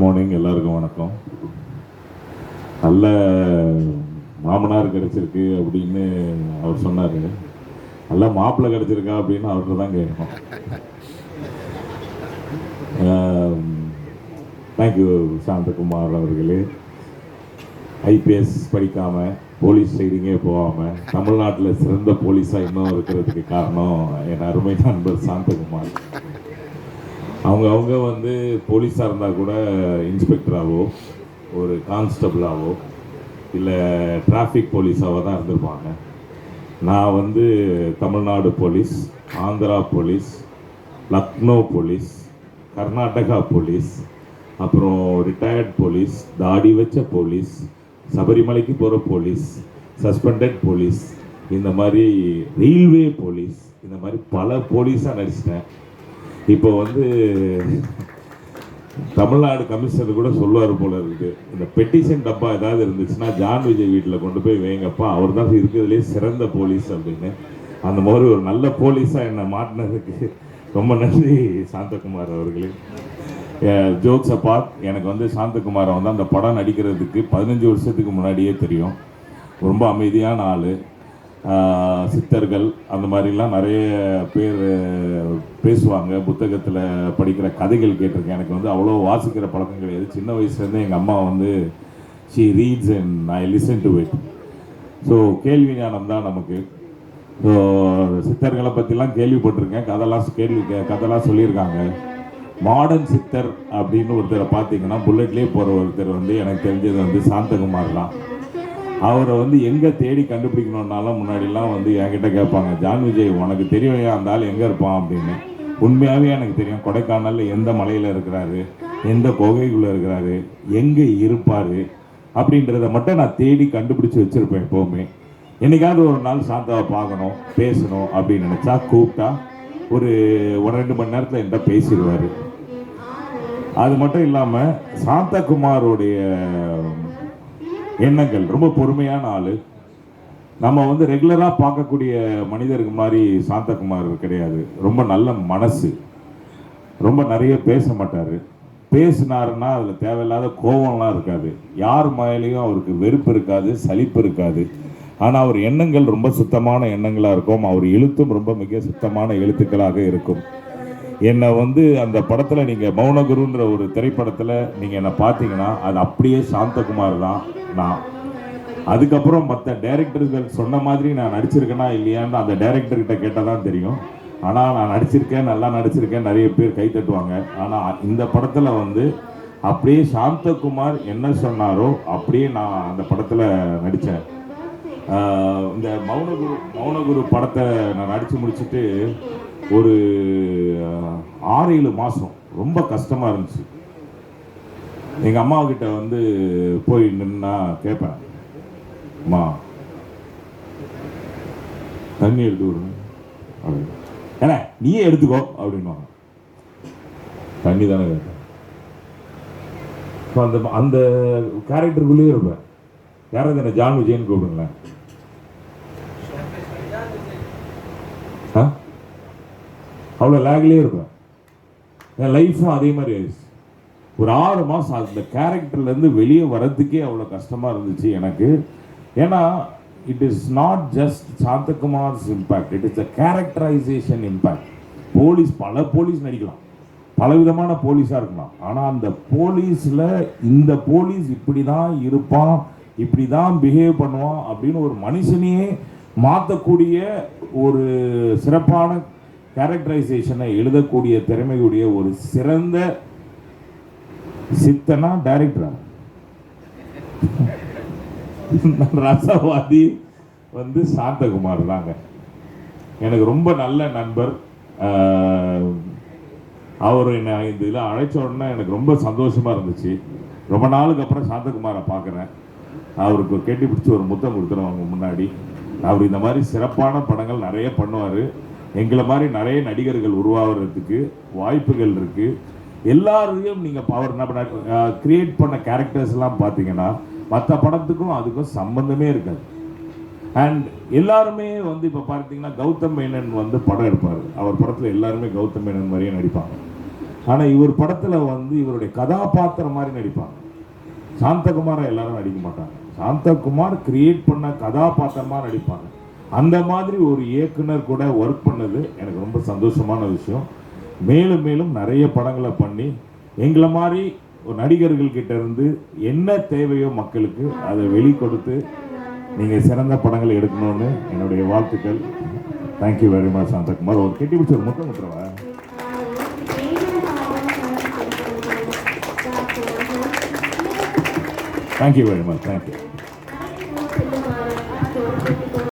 Morning, எல்லாருக்கும் வணக்கம். நல்ல மாமனார் கிடைச்சிருக்கு அப்படின்னு அவர் சொன்னார். நல்ல மாப்பிள்ளை கிடைச்சிருக்கா அப்படின்னு அவர்கிட்ட தான் கேட்கணும். தேங்க்யூ சாந்தகுமார் அவர்களே. ஐபிஎஸ் படிக்காமல் போலீஸ் ட்ரைனிங்கே போகாமல் தமிழ்நாட்டில் சிறந்த போலீஸாக இன்னும் இருக்கிறதுக்கு காரணம் என் அருமை நண்பர் சாந்தகுமார். அவங்க வந்து போலீஸாக இருந்தால் கூட இன்ஸ்பெக்டராகவோ ஒரு கான்ஸ்டபிளாகவோ இல்லை டிராஃபிக் போலீஸாகவோ தான் இருந்திருப்பாங்க. நான் வந்து Tamil Nadu police, Andhra police, Lucknow police, Karnataka police, அப்புறம் ரிட்டையர்ட் போலீஸ், தாடி வச்ச போலீஸ், சபரிமலைக்கு போகிற போலீஸ், சஸ்பெண்டட் போலீஸ், இந்த மாதிரி ரயில்வே போலீஸ், இந்த மாதிரி பல போலீஸாக நடிச்சிட்டேன். இப்போ வந்து தமிழ்நாடு கமிஷனர் கூட சொல்லுவார் போல இருக்குது, இந்த பெட்டிஷன் டப்பா ஏதாவது இருந்துச்சுன்னா ஜான் விஜய் வீட்டில் கொண்டு போய் வைங்கப்பா, அவர் தான் இருக்கிறதுலே சிறந்த போலீஸ் அப்படின்னு. அந்த மாதிரி ஒரு நல்ல போலீஸாக என்னை மாட்டினதுக்கு ரொம்ப நன்றி சாந்தகுமார் அவர்களே. ஜோக்ஸ் அப்பார்ட், எனக்கு வந்து சாந்தகுமாரை வந்து அந்த படம் நடிக்கிறதுக்கு 15 வருஷத்துக்கு முன்னாடியே தெரியும். ரொம்ப அமைதியான ஆள். சித்தர்கள் அந்த மாதிரிலாம் நிறைய பேர் பேசுவாங்க, புத்தகத்தில் படிக்கிற கதைகள் கேட்டிருக்கேன். எனக்கு வந்து அவ்வளோ வாசிக்கிற பழக்கம் கிடையாது. சின்ன வயசுலேருந்து எங்கள் அம்மா வந்து she reads and I listen to it. So கேள்வி ஞானம் தான் நமக்கு. ஸோ சித்தர்களை பற்றிலாம் கேள்விப்பட்டிருக்கேன், கதைலாம் சொல்லியிருக்காங்க. மாடர்ன் சித்தர் அப்படின்னு ஒருத்தரை பார்த்தீங்கன்னா புல்லட்லேயே போகிற ஒருத்தர் வந்து எனக்கு தெரிஞ்சது வந்து சாந்தகுமார் தான். அவரை வந்து எங்கே தேடி கண்டுபிடிக்கணுன்னாலும் முன்னாடிலாம் வந்து என்கிட்ட கேட்பாங்க, ஜான் விஜய் உனக்கு தெரியும் அந்த ஆள் எங்கே இருப்பான் அப்படின்னு. உண்மையாகவே எனக்கு தெரியும். கொடைக்கானலில் எந்த மலையில் இருக்கிறாரு, எந்த குகைக்குள்ளே இருக்கிறாரு, எங்கே இருப்பார் அப்படின்றத மட்டும் நான் தேடி கண்டுபிடிச்சி வச்சுருப்பேன் எப்போவுமே. என்றைக்காவது ஒரு நாள் சாந்தாவை பார்க்கணும், பேசணும் அப்படின்னு நினச்சா கூப்பிட்டா ஒரு 2 மணி நேரத்தில் என்கிட்ட பேசிடுவார். அது மட்டும் இல்லாமல் சாந்தகுமாரோடைய எண்ணங்கள் ரொம்ப பொறுமையான ஆள். நம்ம வந்து ரெகுலராக பார்க்கக்கூடிய மனிதருக்கு மாதிரி சாந்தகுமார் கிடையாது. ரொம்ப நல்ல மனசு, ரொம்ப நிறைய பேச மாட்டார். பேசினாருன்னா அதில் தேவையில்லாத கோபம்லாம் இருக்காது. யார் மேலேயும் அவருக்கு வெறுப்பு இருக்காது, சலிப்பு இருக்காது. ஆனால் அவர் எண்ணங்கள் ரொம்ப சுத்தமான எண்ணங்களாக இருக்கும். அவர் எழுத்தும் ரொம்ப மிக சுத்தமான எழுத்துக்களாக இருக்கும். என்னை வந்து அந்த படத்தில் நீங்கள் மௌனகுருன்ற ஒரு திரைப்படத்தில் நீங்கள் என்னை பார்த்தீங்கன்னா அது அப்படியே சாந்தகுமார் தான் நான். அதுக்கப்புறம் மற்ற டைரக்டர்கள் சொன்ன மாதிரி நான் நடிச்சிருக்கேனா இல்லையான்னு அந்த டைரக்டர்கிட்ட கேட்டால் தான் தெரியும். ஆனால் நான் நடிச்சிருக்கேன், நல்லா நடிச்சிருக்கேன், நிறைய பேர் கை தட்டுவாங்க. ஆனால் இந்த படத்தில் வந்து அப்படியே சாந்தகுமார் என்ன சொன்னாரோ அப்படியே நான் அந்த படத்தில் நடித்தேன். இந்த மௌனகுரு படத்தை நான் நடித்து முடிச்சுட்டு ஒரு 6-7 மாதம் ரொம்ப கஷ்டமாக இருந்துச்சு. எங்கள் அம்மாக்கிட்ட வந்து போய் நின்னா கேட்பேன், அம்மா தண்ணி எடுத்து விடுங்க அப்படின்னு. ஏன்னா நீயே எடுத்துக்கோ அப்படின்வாங்க. தண்ணி தானே கேட்டேன். அந்த அந்த கேரக்டருக்குள்ளேயே இருப்பேன். யாராவது என்ன ஜான் விஜயன்னு கூப்பிடுங்களேன். அவ்வளோ லேக்லேயே இருப்பேன். என் லைஃப்பும் அதே மாதிரி ஆயிடுச்சு. ஒரு 6 மாதம் அந்த கேரக்டர்லேருந்து வெளியே வர்றதுக்கே அவ்வளோ கஷ்டமாக இருந்துச்சு எனக்கு. ஏன்னா it is not just Santhakumar's impact, it is a characterisation impact. பல போலீஸ் நடிக்கலாம், பலவிதமான போலீஸாக இருக்கலாம். ஆனால் அந்த போலீஸில் இந்த போலீஸ் இப்படி தான் இருப்பான், இப்படி தான் பிஹேவ் பண்ணுவான் அப்படின்னு ஒரு மனுஷனையே மாற்றக்கூடிய ஒரு சிறப்பான கேரக்டரைசேஷனை எழுதக்கூடிய திறமையுடைய ஒரு சிறந்த சித்தனா டைரக்டரா ரசவாதி வந்து சாந்தகுமார் தாங்க. எனக்கு ரொம்ப நல்ல நண்பர். அவர் என்னை இந்த இதில் அழைச்ச உடனே எனக்கு ரொம்ப சந்தோஷமாக இருந்துச்சு. ரொம்ப நாளுக்கு அப்புறம் சாந்தகுமாரை பார்க்குறேன். அவருக்கு கெட்டி பிடிச்சி ஒரு முத்தம் கொடுத்துருவோம் அவங்க முன்னாடி. அவர் இந்த மாதிரி சிறப்பான படங்கள் நிறைய பண்ணுவார். எங்களை மாதிரி நிறைய நடிகர்கள் உருவாகிறதுக்கு வாய்ப்புகள் இருக்குது. எல்லாரையும் நீங்கள் அவர் கிரியேட் பண்ண கேரக்டர்ஸ்லாம் பார்த்தீங்கன்னா மற்ற படத்துக்கும் அதுக்கும் சம்பந்தமே இருக்காது. அண்ட் எல்லாருமே வந்து இப்போ பார்த்தீங்கன்னா கௌதம் மேனன் வந்து படம் எடுப்பார். அவர் படத்தில் எல்லாருமே கௌதம் மேனன் மாதிரியே நடிப்பாங்க. ஆனால் இவர் படத்தில் வந்து இவருடைய கதாபாத்திரம் மாதிரி நடிப்பாங்க. சாந்தகுமாரை எல்லாரும் நடிக்க மாட்டாங்க. சாந்தகுமார் கிரியேட் பண்ண கதாபாத்திரமாக நடிப்பாங்க. அந்த மாதிரி ஒரு இயக்குனர் கூட ஒர்க் பண்ணது எனக்கு ரொம்ப சந்தோஷமான விஷயம். மேலும் மேலும் நிறைய படங்களை பண்ணி எங்களை மாதிரி ஒரு நடிகர்கள் கிட்ட இருந்து என்ன தேவையோ மக்களுக்கு அதை வெளிக்கொடுத்து நீங்கள் சிறந்த படங்களை எடுக்கணும்னு என்னுடைய வாழ்த்துக்கள். Thank you very much Santhakumar. ஒரு கெட்டி பிடிச்ச ஒரு முட்டை முட்டுறவா. Thank you very much. Thank you.